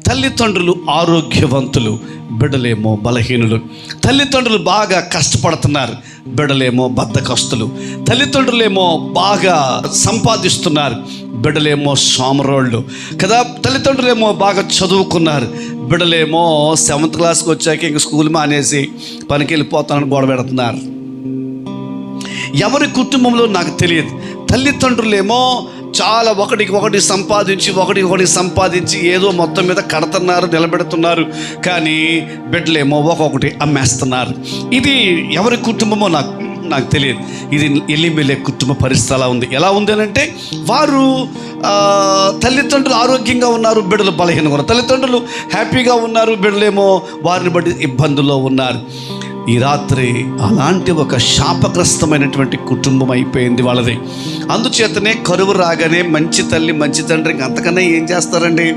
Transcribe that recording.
తల్లిదండ్రులు ఆరోగ్యవంతులు, బిడ్డలేమో బలహీనులు. తల్లిదండ్రులు బాగా కష్టపడుతున్నారు, బిడ్డలేమో బద్ధకస్తులు. తల్లిదండ్రులేమో బాగా సంపాదిస్తున్నారు, బిడ్డలేమో సోమరోళ్ళు కదా. తల్లిదండ్రులేమో బాగా చదువుకున్నారు, బిడ్డలేమో 7th క్లాస్కి వచ్చాక ఇంక స్కూల్ మానేసి పనికి వెళ్ళిపోతానని గొడవ పెడుతున్నారు. ఎవరి కుటుంబంలో నాకు తెలియదు. తల్లిదండ్రులేమో చాలా ఒకటికి సంపాదించి ఏదో మొత్తం మీద కడుతున్నారు, నిలబెడుతున్నారు. కానీ బిడ్డలేమో ఒక్కొక్కటి అమ్మేస్తున్నారు. ఇది ఎవరి కుటుంబమో నాకు తెలియదు. ఇది ఎలిమెలే కుటుంబ పరిస్థితి అలా ఉంది. ఎలా ఉంది అని అంటే, వారు తల్లిదండ్రులు ఆరోగ్యంగా ఉన్నారు, బిడ్డలు బలహీనంగా ఉన్నారు. తల్లిదండ్రులు హ్యాపీగా ఉన్నారు, బిడ్డలేమో వారిని బట్టి ఇబ్బందుల్లో ఉన్నారు. ఈ రాత్రి అలాంటి ఒక శాపగ్రస్తమైనటువంటి కుటుంబం అయిపోయింది వాళ్ళది. అందుచేతనే కరువు రాగానే మంచి తల్లి మంచి తండ్రికి అంతకన్నా ఏం చేస్తారండి?